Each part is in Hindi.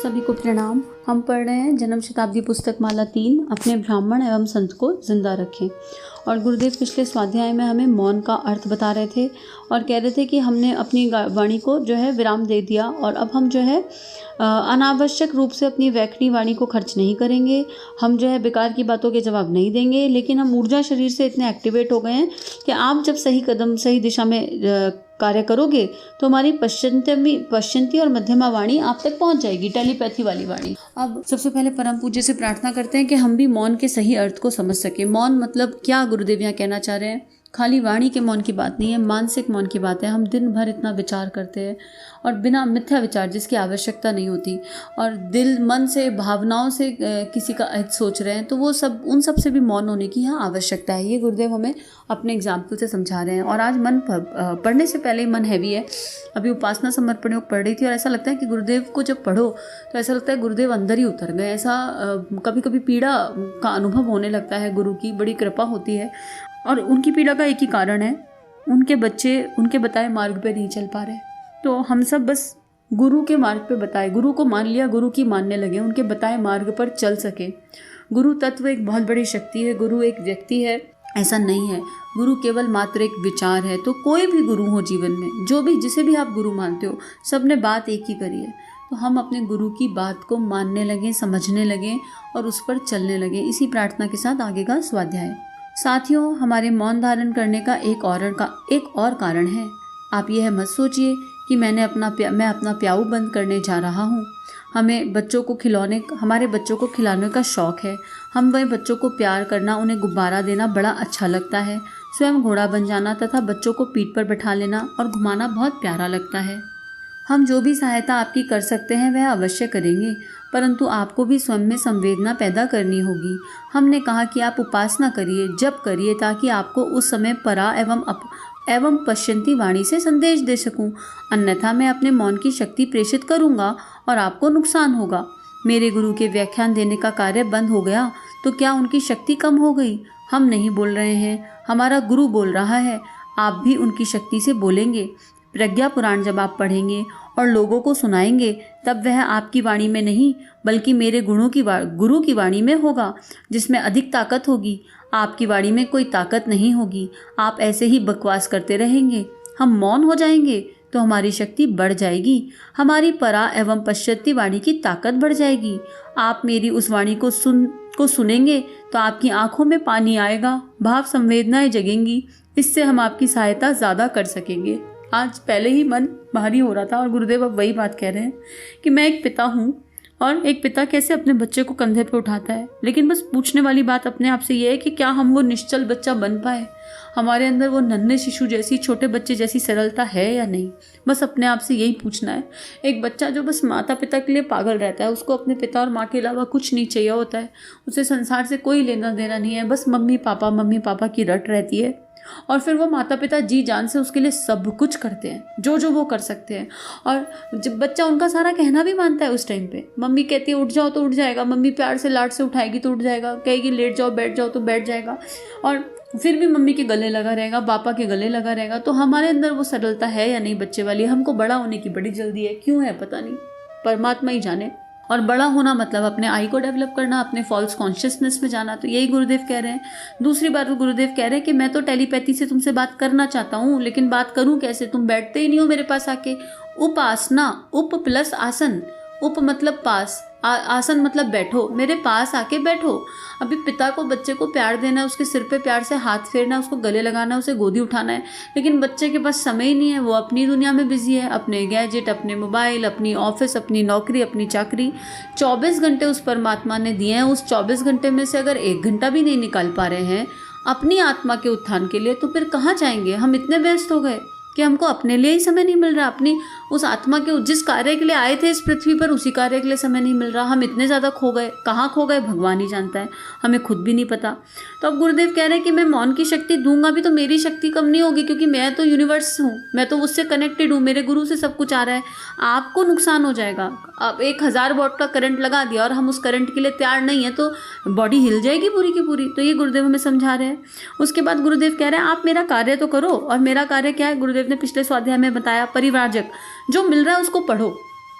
सभी को प्रणाम। हम पढ़ रहे हैं जन्म शताब्दी पुस्तक माला 3 अपने ब्राह्मण एवं संत को जिंदा रखें। और गुरुदेव पिछले स्वाध्याय में हमें मौन का अर्थ बता रहे थे और कह रहे थे कि हमने अपनी वाणी को जो है विराम दे दिया और अब हम जो है अनावश्यक रूप से अपनी वैखनी वाणी को खर्च नहीं करेंगे। हम जो है बेकार की बातों के जवाब नहीं देंगे, लेकिन हम ऊर्जा शरीर से इतने एक्टिवेट हो गए हैं कि आप जब सही कदम सही दिशा में कार्य करोगे तो हमारी पश्चिंती और मध्यमा वाणी आप तक पहुंच जाएगी, टेलीपैथी वाली वाणी। अब सबसे पहले परम पूज्य से प्रार्थना करते हैं कि हम भी मौन के सही अर्थ को समझ सके। मौन मतलब क्या गुरुदेव यहाँ कहना चाह रहे हैं? खाली वाणी के मौन की बात नहीं है, मानसिक मौन की बात है। हम दिन भर इतना विचार करते हैं और बिना मिथ्या विचार जिसकी आवश्यकता नहीं होती, और दिल मन से भावनाओं से किसी का हित सोच रहे हैं, तो वो सब उन सब से भी मौन होने की यहाँ आवश्यकता है। ये गुरुदेव हमें अपने एग्जाम्पल से समझा रहे हैं। और आज मन पढ़ने से पहले ही मन हैवी है। अभी उपासना समर्पण योग पढ़ रही थी और ऐसा लगता है कि गुरुदेव को जब पढ़ो तो ऐसा लगता है गुरुदेव अंदर ही उतर गए। ऐसा कभी कभी पीड़ा का अनुभव होने लगता है। गुरु की बड़ी कृपा होती है और उनकी पीड़ा का एक ही कारण है, उनके बच्चे उनके बताए मार्ग पे नहीं चल पा रहे। तो हम सब बस गुरु के मार्ग पे बताए, गुरु को मान लिया, गुरु की मानने लगे, उनके बताए मार्ग पर चल सके। गुरु तत्व एक बहुत बड़ी शक्ति है। गुरु एक व्यक्ति है ऐसा नहीं है। गुरु केवल मात्र एक विचार है। तो कोई भी गुरु हो जीवन में, जो भी जिसे भी आप गुरु मानते हो, सबने बात एक ही करी है। तो हम अपने गुरु की बात को मानने लगें, समझने लगें और उस पर चलने लगें। इसी प्रार्थना के साथ आगे का स्वाध्याय। साथियों, हमारे मौन धारण करने का एक और कारण है। आप यह मत सोचिए कि मैं अपना प्याऊ बंद करने जा रहा हूँ। हमारे बच्चों को खिलाने का शौक़ है। हम वह बच्चों को प्यार करना, उन्हें गुब्बारा देना बड़ा अच्छा लगता है। स्वयं घोड़ा बन जाना तथा बच्चों को पीठ पर बैठा लेना और घुमाना बहुत प्यारा लगता है। हम जो भी सहायता आपकी कर सकते हैं वह अवश्य करेंगे, परंतु आपको भी स्वयं में संवेदना पैदा करनी होगी। हमने कहा कि आप उपासना करिए, जप करिए, ताकि आपको उस समय परा एवं पश्चिंती वाणी से संदेश दे सकूं। अन्यथा मैं अपने मौन की शक्ति प्रेषित करूंगा और आपको नुकसान होगा। मेरे गुरु के व्याख्यान देने का कार्य बंद हो गया तो क्या उनकी शक्ति कम हो गई? हम नहीं बोल रहे हैं, हमारा गुरु बोल रहा है। आप भी उनकी शक्ति से बोलेंगे। प्रज्ञा पुराण जब आप पढ़ेंगे और लोगों को सुनाएंगे, तब वह आपकी वाणी में नहीं बल्कि मेरे गुरु की वाणी में होगा, जिसमें अधिक ताकत होगी। आपकी वाणी में कोई ताकत नहीं होगी। आप ऐसे ही बकवास करते रहेंगे। हम मौन हो जाएंगे तो हमारी शक्ति बढ़ जाएगी, हमारी परा एवं पश्चिमी वाणी की ताकत बढ़ जाएगी। आप मेरी उस वाणी को सुनेंगे तो आपकी आंखों में पानी आएगा, भाव संवेदनाएं जगेंगी। इससे हम आपकी सहायता ज़्यादा कर सकेंगे। आज पहले ही मन भारी हो रहा था और गुरुदेव अब वही बात कह रहे हैं कि मैं एक पिता हूँ और एक पिता कैसे अपने बच्चे को कंधे पे उठाता है। लेकिन बस पूछने वाली बात अपने आप से ये है कि क्या हम वो निश्चल बच्चा बन पाए? हमारे अंदर वो नन्हे शिशु जैसी, छोटे बच्चे जैसी सरलता है या नहीं? बस अपने आप से यही पूछना है। एक बच्चा जो बस माता पिता के लिए पागल रहता है, उसको अपने पिता और माँ के अलावा कुछ नहीं चाहिए होता है, उसे संसार से कोई लेना देना नहीं है, बस मम्मी पापा की रट रहती है। और फिर वो माता पिता जी जान से उसके लिए सब कुछ करते हैं, जो वो कर सकते हैं। और जब बच्चा उनका सारा कहना भी मानता है, उस टाइम पे मम्मी कहती है उठ जाओ तो उठ जाएगा, मम्मी प्यार से लाड से उठाएगी तो उठ जाएगा, कहेगी लेट जाओ बैठ जाओ तो बैठ जाएगा, और फिर भी मम्मी के गले लगा रहेगा, पापा के गले लगा रहेगा। तो हमारे अंदर वो सरलता है या नहीं बच्चे वाली? हमको बड़ा होने की बड़ी जल्दी है, क्यों है पता नहीं, परमात्मा ही जाने। और बड़ा होना मतलब अपने आई को डेवलप करना, अपने फॉल्स कॉन्शियसनेस में जाना। तो यही गुरुदेव कह रहे हैं। दूसरी बात गुरुदेव कह रहे हैं कि मैं तो टेलीपैथी से तुमसे बात करना चाहता हूँ, लेकिन बात करूँ कैसे? तुम बैठते ही नहीं हो मेरे पास आके। उपासना, उप प्लस आसन, उप मतलब पास, आसन मतलब बैठो, मेरे पास आके बैठो। अभी पिता को बच्चे को प्यार देना है, उसके सिर पे प्यार से हाथ फेरना, उसको गले लगाना है, उसे गोदी उठाना है, लेकिन बच्चे के पास समय ही नहीं है। वो अपनी दुनिया में बिजी है, अपने गैजेट, अपने मोबाइल, अपनी ऑफिस, अपनी नौकरी, अपनी चाकरी। 24 घंटे उस परमात्मा ने दिए हैं। उस 24 घंटे में से अगर 1 घंटा भी नहीं निकाल पा रहे हैं अपनी आत्मा के उत्थान के लिए, तो फिर कहाँ जाएंगे? हम इतने व्यस्त हो गए कि हमको अपने लिए ही समय नहीं मिल रहा। अपनी उस आत्मा के जिस कार्य के लिए आए थे इस पृथ्वी पर, उसी कार्य के लिए समय नहीं मिल रहा। हम इतने ज़्यादा खो गए, कहाँ खो गए भगवान ही जानता है, हमें खुद भी नहीं पता। तो अब गुरुदेव कह रहे हैं कि मैं मौन की शक्ति दूंगा भी तो मेरी शक्ति कम नहीं होगी, क्योंकि मैं तो यूनिवर्स हूँ, मैं तो उससे कनेक्टेड हूँ, मेरे गुरु से सब कुछ आ रहा है। आपको नुकसान हो जाएगा। अब 1000 वॉट का करंट लगा दिया और हम उस करंट के लिए तैयार नहीं है तो बॉडी हिल जाएगी पूरी की पूरी। तो ये गुरुदेव हमें समझा रहे हैं। उसके बाद गुरुदेव कह रहे हैं आप मेरा कार्य तो करो। और मेरा कार्य क्या है? गुरुदेव ने पिछले स्वाध्याय में बताया, परिव्राजक, जो मिल रहा है उसको पढ़ो,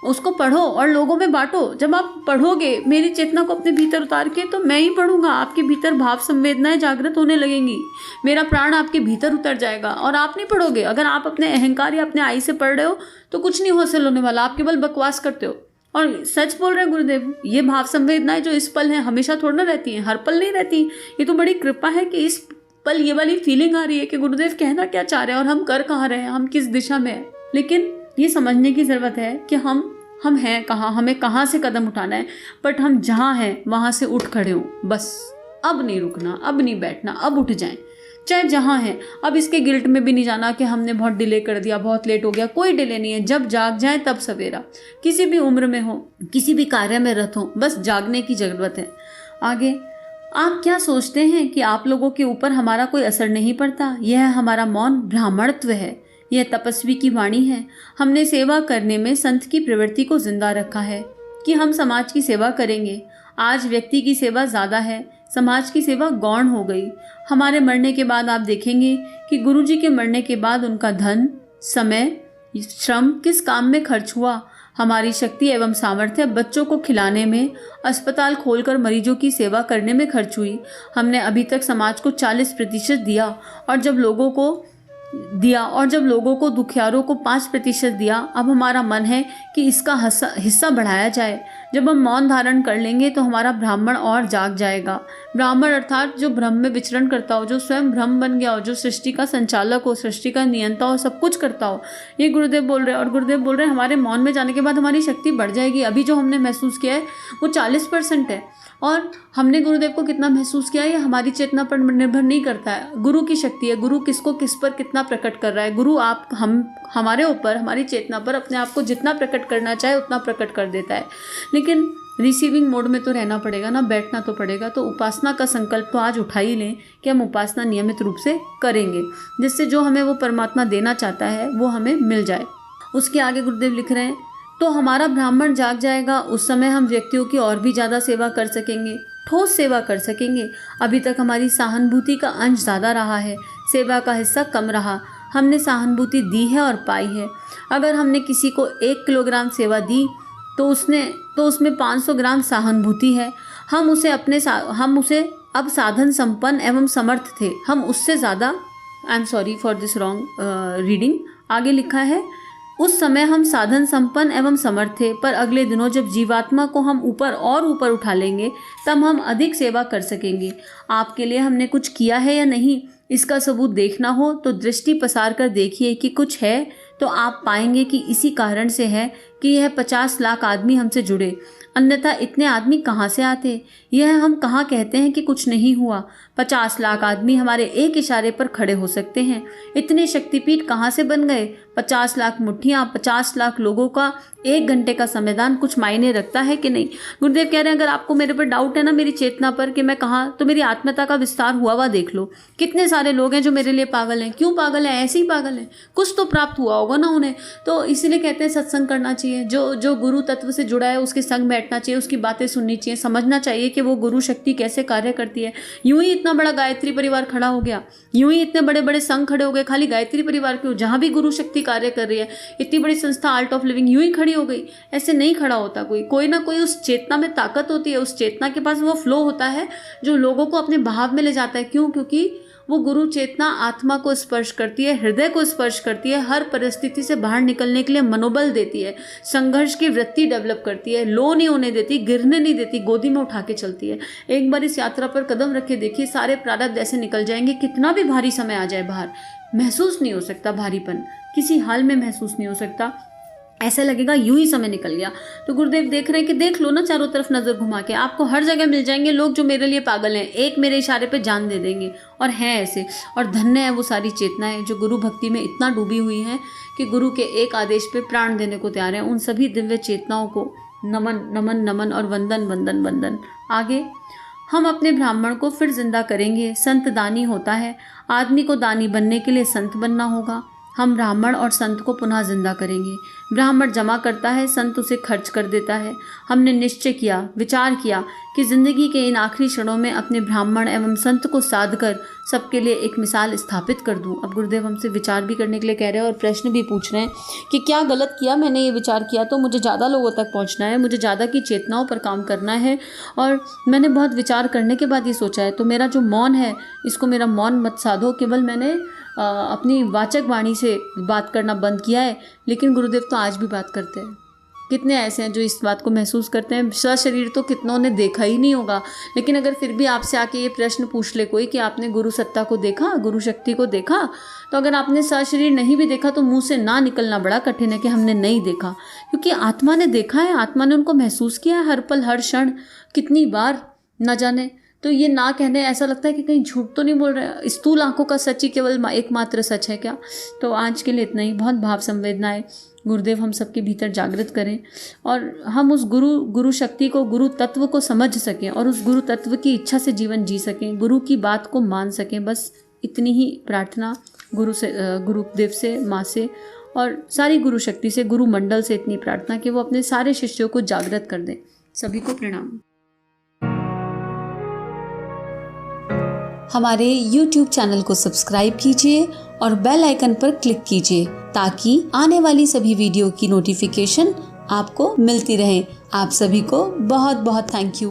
उसको पढ़ो और लोगों में बांटो। जब आप पढ़ोगे मेरी चेतना को अपने भीतर उतार के, तो मैं ही पढ़ूंगा, आपके भीतर भाव संवेदनाएं जागृत होने लगेंगी, मेरा प्राण आपके भीतर उतर जाएगा और आप नहीं पढ़ोगे। अगर आप अपने अहंकार या अपने आई से पढ़ रहे हो तो कुछ नहीं हासिल होने वाला, आप केवल बकवास करते हो। और सच बोल रहे हैं गुरुदेव, ये भाव संवेदनाएं जो इस पल हैं हमेशा थोड़ा ना रहती हैं, हर पल नहीं रहती। ये तो बड़ी कृपा है कि इस पल ये वाली फीलिंग आ रही है कि गुरुदेव कहना क्या चाह रहे हैं और हम कर कहाँ रहे हैं, हम किस दिशा में हैं। लेकिन ये समझने की ज़रूरत है कि हम हैं कहाँ, हमें कहाँ से कदम उठाना है। बट हम जहाँ हैं वहाँ से उठ खड़े हों, बस अब नहीं रुकना, अब नहीं बैठना, अब उठ जाएं, चाहे जहाँ हैं। अब इसके गिल्ट में भी नहीं जाना कि हमने बहुत डिले कर दिया, बहुत लेट हो गया। कोई डिले नहीं है, जब जाग जाए तब सवेरा। किसी भी उम्र में हो, किसी भी कार्य में रत हो, बस जागने की ज़रूरत है। आगे आप क्या सोचते हैं कि आप लोगों के ऊपर हमारा कोई असर नहीं पड़ता? यह हमारा मौन ब्राह्मणत्व है, यह तपस्वी की वाणी है। हमने सेवा करने में संत की प्रवृत्ति को जिंदा रखा है कि हम समाज की सेवा करेंगे। आज व्यक्ति की सेवा ज़्यादा है, समाज की सेवा गौण हो गई। हमारे मरने के बाद आप देखेंगे कि गुरुजी के मरने के बाद उनका धन, समय, श्रम किस काम में खर्च हुआ। हमारी शक्ति एवं सामर्थ्य बच्चों को खिलाने में, अस्पताल खोलकर मरीजों की सेवा करने में खर्च हुई। हमने अभी तक समाज को 40% दिया और जब लोगों को दुखियारों को 5% दिया। अब हमारा मन है कि इसका हिस्सा बढ़ाया जाए। जब हम मौन धारण कर लेंगे तो हमारा ब्राह्मण और जाग जाएगा। ब्राह्मण अर्थात जो ब्रह्म में विचरण करता हो, जो स्वयं ब्रह्म बन गया हो, जो सृष्टि का संचालक हो, सृष्टि का नियंता हो, सब कुछ करता हो। ये गुरुदेव बोल रहे हैं। और गुरुदेव बोल रहे हैं हमारे मौन में जाने के बाद हमारी शक्ति बढ़ जाएगी। अभी जो हमने महसूस किया है वो 40% है और हमने गुरुदेव को कितना महसूस किया है ये हमारी चेतना पर निर्भर नहीं करता है। गुरु की शक्ति है, गुरु किसको किस पर कितना प्रकट कर रहा है। गुरु हमारे ऊपर, हमारी चेतना पर अपने आप को जितना प्रकट करना चाहे उतना प्रकट कर देता है। लेकिन रिसीविंग मोड में तो रहना पड़ेगा ना, बैठना तो पड़ेगा। तो उपासना का संकल्प तो आज उठा ही लें कि हम उपासना नियमित रूप से करेंगे, जिससे जो हमें वो परमात्मा देना चाहता है वो हमें मिल जाए। उसके आगे गुरुदेव लिख रहे हैं, तो हमारा ब्राह्मण जाग जाएगा। उस समय हम व्यक्तियों की और भी ज़्यादा सेवा कर सकेंगे, ठोस सेवा कर सकेंगे। अभी तक हमारी सहानुभूति का अंश ज़्यादा रहा है, सेवा का हिस्सा कम रहा। हमने सहानुभूति दी है और पाई है। अगर हमने किसी को 1 किलोग्राम सेवा दी तो उसमें 500 ग्राम सहानुभूति है। हम उसे अब साधन संपन्न एवं समर्थ थे। हम उससे ज़्यादा, I am sorry for this wrong reading, आगे लिखा है, उस समय हम साधन संपन्न एवं समर्थ थे, पर अगले दिनों जब जीवात्मा को हम ऊपर उठा लेंगे तब हम अधिक सेवा कर सकेंगे। आपके लिए हमने कुछ किया है या नहीं, इसका सबूत देखना हो तो दृष्टि पसार कर देखिए कि कुछ है तो आप पाएंगे कि इसी कारण से है कि यह 50 लाख आदमी हमसे जुड़े, अन्यथा इतने आदमी कहाँ से आते। यह हम कहाँ कहते हैं कि कुछ नहीं हुआ। 50 लाख आदमी हमारे एक इशारे पर खड़े हो सकते हैं। इतने शक्तिपीठ कहाँ से बन गए। 50 लाख मुट्ठियाँ, 50 लाख लोगों का 1 घंटे का संविधान कुछ मायने रखता है कि नहीं। गुरुदेव कह रहे हैं अगर आपको मेरे पर डाउट है ना, मेरी चेतना पर कि मैं कहाँ, तो मेरी आत्मता का विस्तार हुआ हुआ देख लो। कितने सारे लोग हैं जो मेरे लिए पागल हैं। क्यों पागल हैं? ऐसे ही पागल हैं, कुछ तो प्राप्त हुआ होगा ना उन्हें। तो इसीलिए कहते हैं सत्संग करना चाहिए। जो गुरु तत्व से जुड़ा है उसके संग बैठना चाहिए, उसकी बातें सुननी चाहिए, समझना चाहिए कि वो गुरु शक्ति कैसे कार्य करती है। यूं ही इतना बड़ा गायत्री परिवार खड़ा हो गया, यूं ही इतने बड़े बड़े संघ खड़े हो गए। खाली गायत्री परिवार क्यों, जहाँ भी गुरु शक्ति कार्य कर रही है, इतनी बड़ी संस्था आर्ट ऑफ लिविंग यूं ही खड़ी हो गई। ऐसे नहीं खड़ा होता कोई ना कोई। उस चेतना में ताकत होती है, उस चेतना के पास वो फ्लो होता है जो लोगों को अपने भाव में ले जाता है। क्यों? क्योंकि वो गुरु चेतना आत्मा को स्पर्श करती है, हृदय को स्पर्श करती है, हर परिस्थिति से बाहर निकलने के लिए मनोबल देती है, संघर्ष की वृत्ति डेवलप करती है, लो नहीं होने देती, गिरने नहीं देती, गोदी में उठा के चलती है। एक बार इस यात्रा पर कदम रख के देखिए, सारे प्रारब्ध ऐसे निकल जाएंगे। कितना भी भारी समय आ जाए बाहर, महसूस नहीं हो सकता भारीपन, किसी हाल में महसूस नहीं हो सकता। ऐसा लगेगा यूं ही समय निकल गया। तो गुरुदेव देख रहे हैं कि देख लो ना चारों तरफ नजर घुमा के, आपको हर जगह मिल जाएंगे लोग जो मेरे लिए पागल हैं, एक मेरे इशारे पे जान दे देंगे। और हैं ऐसे, और धन्य है वो सारी चेतनाएं जो गुरु भक्ति में इतना डूबी हुई हैं कि गुरु के एक आदेश पे प्राण देने को तैयार हैं। उन सभी दिव्य चेतनाओं को नमन नमन नमन और वंदन वंदन वंदन। आगे हम अपने ब्राह्मण को फिर जिंदा करेंगे। संत दानी होता है, आदमी को दानी बनने के लिए संत बनना होगा। हम ब्राह्मण और संत को पुनः जिंदा करेंगे। ब्राह्मण जमा करता है, संत उसे खर्च कर देता है। हमने निश्चय किया, विचार किया कि जिंदगी के इन आखिरी क्षणों में अपने ब्राह्मण एवं संत को साध कर सबके लिए एक मिसाल स्थापित कर दूं। अब गुरुदेव हमसे विचार भी करने के लिए कह रहे हैं और प्रश्न भी पूछ रहे हैं कि क्या गलत किया मैंने ये विचार किया, तो मुझे ज़्यादा लोगों तक पहुंचना है, मुझे ज़्यादा की चेतनाओं पर काम करना है और मैंने बहुत विचार करने के बाद ये सोचा है, तो मेरा जो मौन है इसको मेरा मौन मत साधो। केवल मैंने अपनी वाचक वाणी से बात करना बंद किया है, लेकिन गुरुदेव तो आज भी बात करते हैं। कितने ऐसे हैं जो इस बात को महसूस करते हैं। सशरीर तो कितनों ने देखा ही नहीं होगा, लेकिन अगर फिर भी आपसे आके ये प्रश्न पूछ ले कोई कि आपने गुरु सत्ता को देखा, गुरु शक्ति को देखा, तो अगर आपने सशरीर नहीं भी देखा तो मुंह से ना निकलना बड़ा कठिन है कि हमने नहीं देखा, क्योंकि आत्मा ने देखा है, आत्मा ने उनको महसूस किया है हर पल हर क्षण, कितनी बार न जाने। तो ये ना कहने ऐसा लगता है कि कहीं झूठ तो नहीं बोल रहे, स्थूल आंखों का सच ही केवल एकमात्र सच है क्या। तो आज के लिए इतना ही। बहुत भाव संवेदनाएं गुरुदेव हम सबके भीतर जागृत करें और हम उस गुरु शक्ति को, गुरु तत्व को समझ सकें और उस गुरु तत्व की इच्छा से जीवन जी सकें, गुरु की बात को मान सकें। बस इतनी ही प्रार्थना गुरुदेव से, माँ से और सारी गुरु शक्ति से, गुरु मंडल से इतनी प्रार्थना कि वो अपने सारे शिष्यों को जागृत कर दें। सभी को प्रणाम। हमारे YouTube चैनल को सब्सक्राइब कीजिए और बेल आइकन पर क्लिक कीजिए ताकि आने वाली सभी वीडियो की नोटिफिकेशन आपको मिलती रहे। आप सभी को बहुत बहुत थैंक यू।